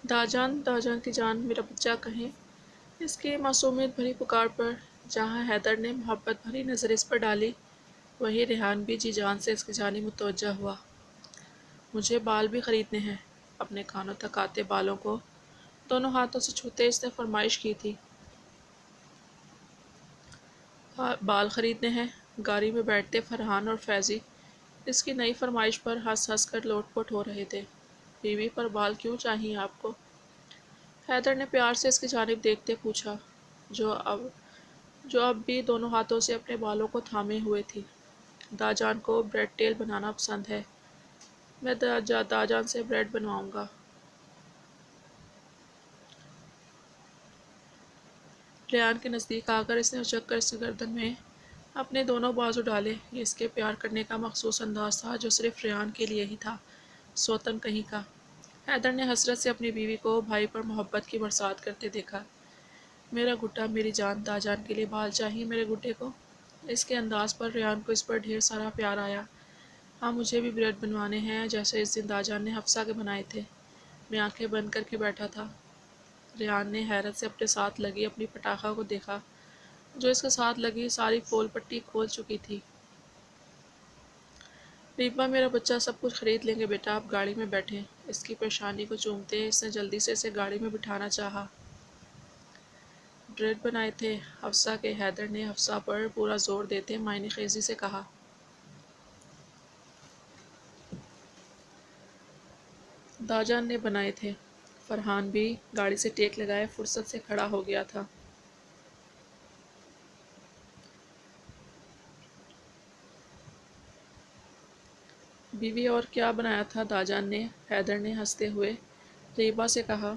داجان کی جان میرا بچہ کہیں۔ اس کی معصومیت بھری پکار پر جہاں حیدر نے محبت بھری نظر اس پر ڈالی، وہی ریحان بھی جی جان سے اس کی جانب متوجہ ہوا۔ مجھے بال بھی خریدنے ہیں۔ اپنے کانوں تک آتے بالوں کو دونوں ہاتھوں سے چھوتے اس نے فرمائش کی تھی۔ بال خریدنے ہیں؟ گاڑی میں بیٹھتے فرحان اور فیضی اس کی نئی فرمائش پر ہنس ہنس کر لوٹ پوٹ ہو رہے تھے۔ بیوی پر بال کیوں چاہیے آپ کو؟ حیدر نے پیار سے اس کی جانب دیکھتے پوچھا، جو اب بھی دونوں ہاتھوں سے اپنے بالوں کو تھامے ہوئے تھی۔ داجان کو بریڈ ٹیل بنانا پسند ہے۔ میں داجان سے بریڈ بنواؤں گا۔ ریحان کے نزدیک آ کر اس نے اچک کر اس کی گردن میں اپنے دونوں بازو ڈالے۔ یہ اس کے پیار کرنے کا مخصوص انداز تھا جو صرف ریحان کے لیے ہی تھا، سوتن کہیں کا۔ حیدر نے حسرت سے اپنی بیوی کو بھائی پر محبت کی برسات کرتے دیکھا۔ میرا گڈا، میری جان، داجان کے لیے بال چاہیے میرے گڈے کو؟ اس کے انداز پر ریحان کو اس پر ڈھیر سارا پیار آیا۔ ہاں، مجھے بھی بریڈ بنوانے ہیں جیسے اس دن داجان نے حفصہ کے بنائے تھے۔ میں آنکھیں بند کر کے بیٹھا تھا۔ ریحان نے حیرت سے اپنے ساتھ لگی اپنی پٹاخہ کو دیکھا جو اس کے ساتھ لگی ساری پول پٹی کھول چکی تھی۔ ریبا، میرا بچہ سب کچھ خرید لیں گے بیٹا، آپ گاڑی میں بیٹھیں۔ اس کی پیشانی کو چومتے اس نے جلدی سے اسے گاڑی میں بٹھانا چاہا۔ بریڈ بنائے تھے حفصہ کے؟ حیدر نے حفصہ پر پورا زور دیتے معنی خیزی سے کہا۔ داجان نے بنائے تھے۔ فرحان بھی گاڑی سے ٹیک لگائے فرصت سے کھڑا ہو گیا تھا۔ بیوی، اور کیا بنایا تھا داجان نے؟ حیدر نے ہنستے ہوئے ریبا سے کہا۔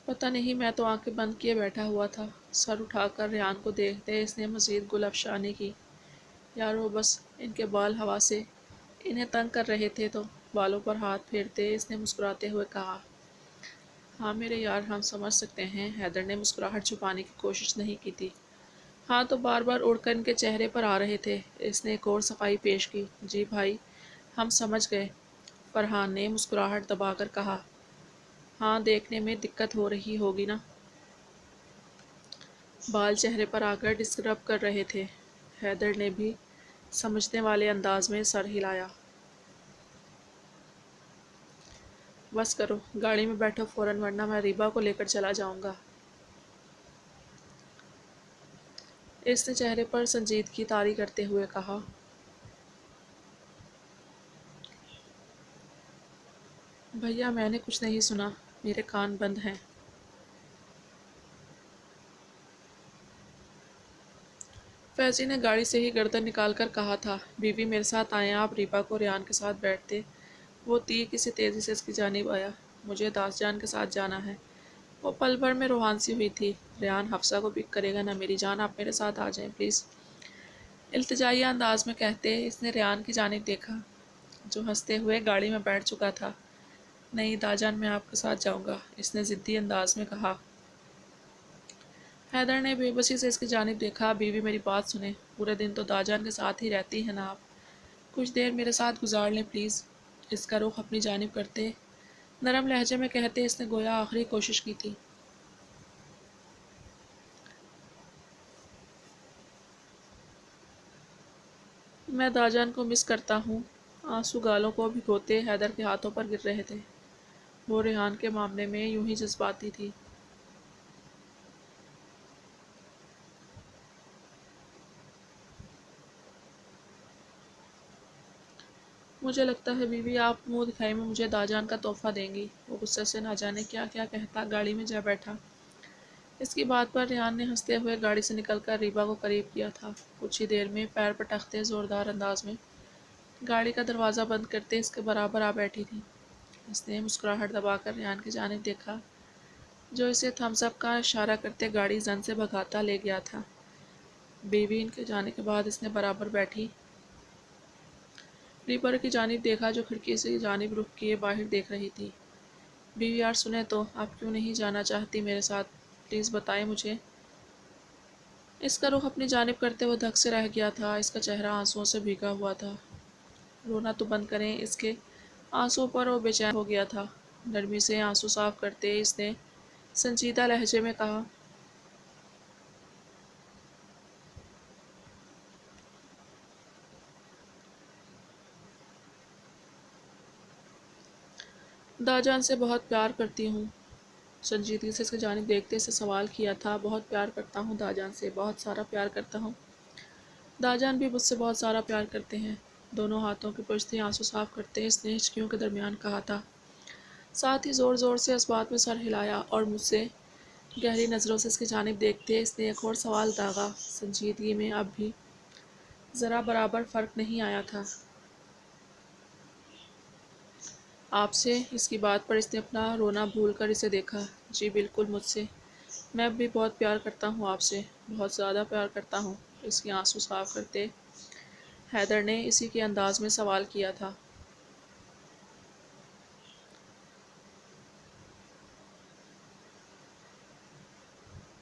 پتہ نہیں، میں تو آنکھیں بند کیے بیٹھا ہوا تھا۔ سر اٹھا کر ریحان کو دیکھتے اس نے مزید گل افشانی کی۔ یارو بس، ان کے بال ہوا سے انہیں تنگ کر رہے تھے تو بالوں پر ہاتھ پھیرتے اس نے مسکراتے ہوئے کہا۔ ہاں میرے یار، ہم سمجھ سکتے ہیں۔ حیدر نے مسکراہٹ چھپانے کی کوشش نہیں کی تھی۔ ہاں تو بار بار اڑ کر ان کے چہرے پر آ رہے تھے۔ اس نے ایک اور صفائی پیش کی۔ جی بھائی، ہم سمجھ گئے، فرحان نے مسکراہٹ دبا کر کہا۔ ہاں، دیکھنے میں دقت ہو رہی ہوگی نا؟ بال چہرے پر آ کر ڈسٹرب کر رہے تھے۔ حیدر نے بھی سمجھنے والے انداز میں سر ہلایا۔ بس کرو، گاڑی میں بیٹھو فوراً ورنہ میں ریبا کو لے کر چلا جاؤں گا۔ اس نے چہرے پر سنجیدگی طاری کرتے ہوئے کہا۔ بھیا، میں نے کچھ نہیں سنا، میرے کان بند ہیں۔ فیضی نے گاڑی سے ہی گردن نکال کر کہا تھا۔ بیوی، میرے ساتھ آئیں آپ۔ ریبا کو ریحان کے ساتھ بیٹھتے وہ تیر کسی تیزی سے اس کی جانب آیا۔ مجھے داجان کے ساتھ جانا ہے۔ وہ پل بھر میں روحان سی ہوئی تھی۔ ریحان حفصہ کو پک کرے گا نا میری جان، آپ میرے ساتھ آ جائیں پلیز، التجائیہ انداز میں کہتے اس نے ریحان کی جانب دیکھا جو ہنستے ہوئے گاڑی میں بیٹھ چکا تھا۔ نہیں داجان، میں آپ کے ساتھ جاؤں گا، اس نے ضدی انداز میں کہا۔ حیدر نے بے بسی سے اس کی جانب دیکھا۔ بیوی، میری بات سنیں، پورے دن تو داجان کے ساتھ ہی رہتی ہیں نا آپ، کچھ دیر میرے ساتھ گزار لیں پلیز۔ اس کا رخ اپنی جانب کرتے نرم لہجے میں کہتے اس نے گویا آخری کوشش کی تھی۔ میں داجان کو مس کرتا ہوں۔ آنسو گالوں کو بھگوتے حیدر کے ہاتھوں پر گر رہے تھے۔ وہ ریحان کے معاملے میں یوں ہی جذباتی تھی۔ مجھے لگتا ہے بیوی، آپ منہ دکھائی میں مجھے داجان کا تحفہ دیں گی۔ وہ غصے سے نہ جانے کیا کیا کہتا گاڑی میں جا بیٹھا۔ اس کی بات پر ریحان نے ہنستے ہوئے گاڑی سے نکل کر ریبا کو قریب کیا تھا۔ کچھ ہی دیر میں پیر پٹکتے زوردار انداز میں گاڑی کا دروازہ بند کرتے اس کے برابر آ بیٹھی تھی۔ اس نے مسکراہٹ دبا کر ریحان کی جانب دیکھا جو اسے تھمس اپ کا اشارہ کرتے گاڑی زن سے بھگاتا لے گیا تھا۔ بیوی، ان کے جانے کے بعد اس نے برابر بیٹھی ریبا کی جانب دیکھا جو کھڑکی سے جانب رخ کیے باہر دیکھ رہی تھی۔ بیوی یار سنیں تو، آپ کیوں نہیں جانا چاہتی میرے ساتھ؟ پلیز بتائیں مجھے۔ اس کا رخ اپنی جانب کرتے وہ دھک سے رہ گیا تھا۔ اس کا چہرہ آنسوؤں سے بھیگا ہوا تھا۔ رونا تو بند کریں، اس کے آنسو پر وہ بے چین ہو گیا تھا۔ نرمی سے آنسو صاف کرتے اس نے سنجیدہ لہجے میں کہا، داجان سے بہت پیار کرتی ہوں۔ سنجیدگی سے اس کی جانب دیکھتے اسے سوال کیا تھا۔ بہت پیار کرتا ہوں داجان سے، بہت سارا پیار کرتا ہوں۔ داجان بھی مجھ سے بہت سارا پیار کرتے ہیں۔ دونوں ہاتھوں کی پشتیں آنسو صاف کرتے اس نے ہچکیوں کے درمیان کہا تھا، ساتھ ہی زور زور سے اس بات میں سر ہلایا اور مجھ سے گہری نظروں سے اس کی جانب دیکھتے اس نے ایک اور سوال داغا۔ سنجیدگی میں اب بھی ذرا برابر فرق نہیں آیا تھا۔ آپ سے؟ اس کی بات پر اس نے اپنا رونا بھول کر اسے دیکھا۔ جی بالکل مجھ سے، میں بھی بہت پیار کرتا ہوں آپ سے، بہت زیادہ پیار کرتا ہوں۔ اس کی آنسو صاف کرتے حیدر نے اسی کے انداز میں سوال کیا تھا۔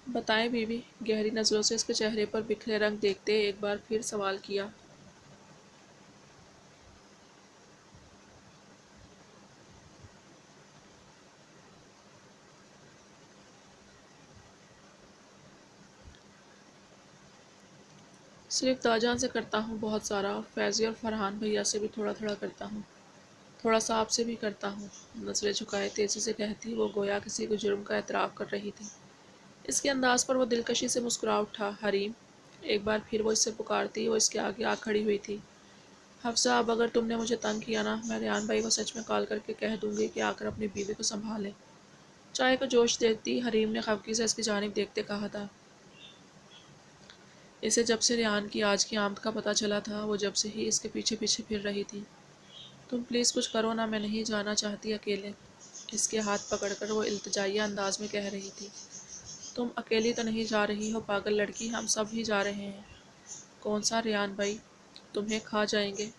بتائیں بیوی، گہری نظروں سے اس کے چہرے پر بکھرے رنگ دیکھتے ایک بار پھر سوال کیا۔ صرف داجان سے کرتا ہوں بہت سارا، اور فیضی اور فرحان بھیا سے بھی تھوڑا تھوڑا کرتا ہوں، تھوڑا سا آپ سے بھی کرتا ہوں۔ نظریں جھکائے تیزی سے کہتی وہ گویا کسی کو جرم کا اعتراف کر رہی تھی۔ اس کے انداز پر وہ دلکشی سے مسکرا اٹھا۔ حریم، ایک بار پھر وہ اس سے پکارتی وہ اس کے آگے آ کھڑی ہوئی تھی۔ حفصہ، اب اگر تم نے مجھے تنگ کیا نا، میں ریان بھائی کو سچ میں کال کر کے کہہ دوں گی کہ آ کر اپنی بیوی کو سنبھالے۔ چائے کو جوش دیتی حریم نے خفگی سے اس کی جانب دیکھتے کہا تھا۔ اسے جب سے ریان کی آج کی آمد کا پتہ چلا تھا وہ جب سے ہی اس کے پیچھے پیچھے پھر رہی تھی۔ تم پلیز کچھ کرو نا، میں نہیں جانا چاہتی اکیلے۔ اس کے ہاتھ پکڑ کر وہ التجائیہ انداز میں کہہ رہی تھی۔ تم اکیلی تو نہیں جا رہی ہو پاگل لڑکی، ہم سب ہی جا رہے ہیں۔ کون سا ریان بھائی؟ تمہیں کھا جائیں گے۔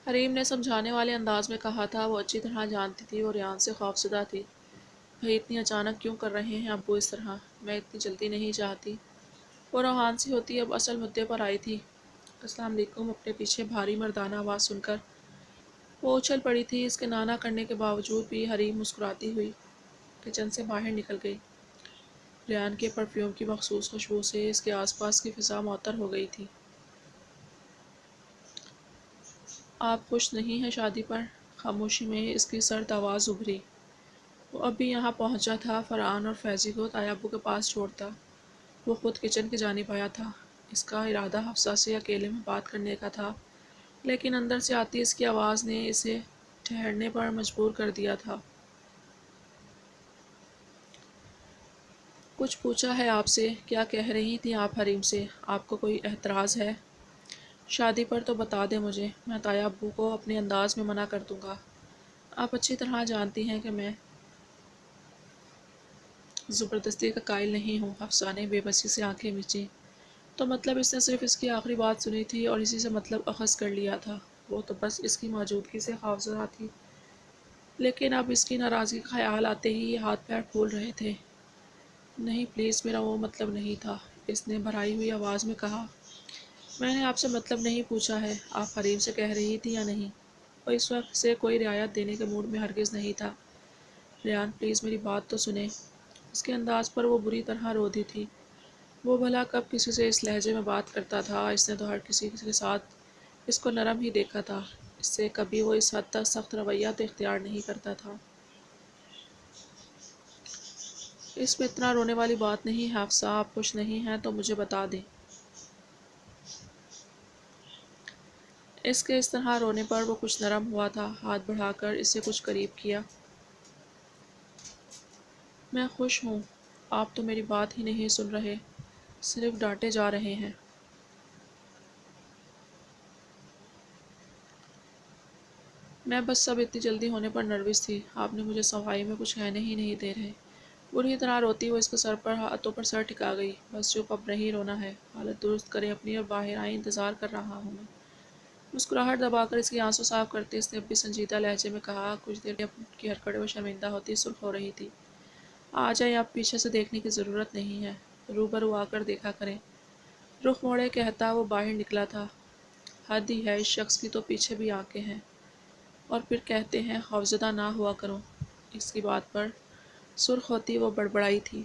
حریم نے سمجھانے والے انداز میں کہا تھا۔ وہ اچھی طرح جانتی تھی وہ ریان سے خوفزدہ تھی۔ بھئی اتنی اچانک کیوں کر رہے ہیں ابو اس طرح؟ میں اتنی جلدی نہیں چاہتی۔ وہ روحان سی ہوتی اب اصل مدعے پر آئی تھی۔ السلام علیکم۔ اپنے پیچھے بھاری مردانہ آواز سن کر وہ اچھل پڑی تھی۔ اس کے نانا کرنے کے باوجود بھی حریم مسکراتی ہوئی کچن سے باہر نکل گئی۔ ریان کے پرفیوم کی مخصوص خوشبو سے اس کے آس پاس کی فضا معطر ہو گئی تھی۔ آپ خوش نہیں ہیں شادی پر؟ خاموشی میں اس کی سرد آواز ابھری۔ وہ اب بھی یہاں پہنچا تھا فرحان اور فیضی کو تایا ابو کے پاس چھوڑتا۔ وہ خود کچن کی جانب آیا تھا۔ اس کا ارادہ حفصہ سے اکیلے میں بات کرنے کا تھا، لیکن اندر سے آتی اس کی آواز نے اسے ٹھہرنے پر مجبور کر دیا تھا۔ کچھ پوچھا ہے آپ سے؟ کیا کہہ رہی تھیں آپ حریم سے؟ آپ کو کوئی اعتراض ہے؟ شادی پر تو بتا دیں مجھے، میں تایا ابو کو اپنے انداز میں منع کر دوں گا۔ آپ اچھی طرح جانتی ہیں کہ میں زبردستی کا قائل نہیں ہوں۔ حفصہ نے بے بسی سے آنکھیں مینچیں۔ تو مطلب اس نے صرف اس کی آخری بات سنی تھی اور اسی سے مطلب اخذ کر لیا تھا۔ وہ تو بس اس کی موجودگی سے خوفزدہ تھی، لیکن اب اس کی ناراضگی کا خیال آتے ہی یہ ہاتھ پیر پھول رہے تھے۔ نہیں پلیز، میرا وہ مطلب نہیں تھا، اس نے بھرائی ہوئی آواز میں کہا۔ میں نے آپ سے مطلب نہیں پوچھا ہے، آپ حریم سے کہہ رہی تھی یا نہیں؟ وہ اس وقت سے کوئی رعایت دینے کے موڈ میں ہرگز نہیں تھا۔ ریان پلیز میری بات تو سنیں۔ اس کے انداز پر وہ بری طرح رودھی تھی۔ وہ بھلا کب کسی سے اس لہجے میں بات کرتا تھا؟ اس نے تو ہر کسی کے ساتھ اس کو نرم ہی دیکھا تھا، اس سے کبھی وہ اس حد تک سخت رویہ تو اختیار نہیں کرتا تھا۔ اس میں اتنا رونے والی بات نہیں ہے حفصہ، آپ خوش نہیں ہیں تو مجھے بتا دیں۔ اس کے اس طرح رونے پر وہ کچھ نرم ہوا تھا۔ ہاتھ بڑھا کر اسے کچھ قریب کیا۔ میں خوش ہوں، آپ تو میری بات ہی نہیں سن رہے، صرف ڈانٹے جا رہے ہیں۔ میں بس سب اتنی جلدی ہونے پر نروس تھی، آپ نے مجھے صفائی میں کچھ کہنے ہی نہیں دے رہے۔ بری طرح روتی وہ اس کے سر پر ہاتھوں پر سر ٹکا گئی۔ بس چپ، اب نہیں رونا ہے، حالت درست کریں اپنی اور باہر آئیں، انتظار کر رہا ہوں میں۔ مسکراہٹ دبا کر اس کی آنسوں صاف کرتے اس نے اب بھی سنجیدہ لہجے میں کہا۔ کچھ دیر کے کی حرکتیں وہ شرمندہ ہوتی سرخ ہو رہی تھی۔ آ جائیں، اب پیچھے سے دیکھنے کی ضرورت نہیں ہے، روبرو آ کر دیکھا کریں۔ رخ موڑے کہتا وہ باہر نکلا تھا۔ حد ہی ہے، اس شخص کی تو پیچھے بھی آنکھیں ہیں۔ اور پھر کہتے ہیں خوفزدہ نہ ہوا کرو۔ اس کی بات پر سرخ ہوتی وہ بڑبڑائی تھی۔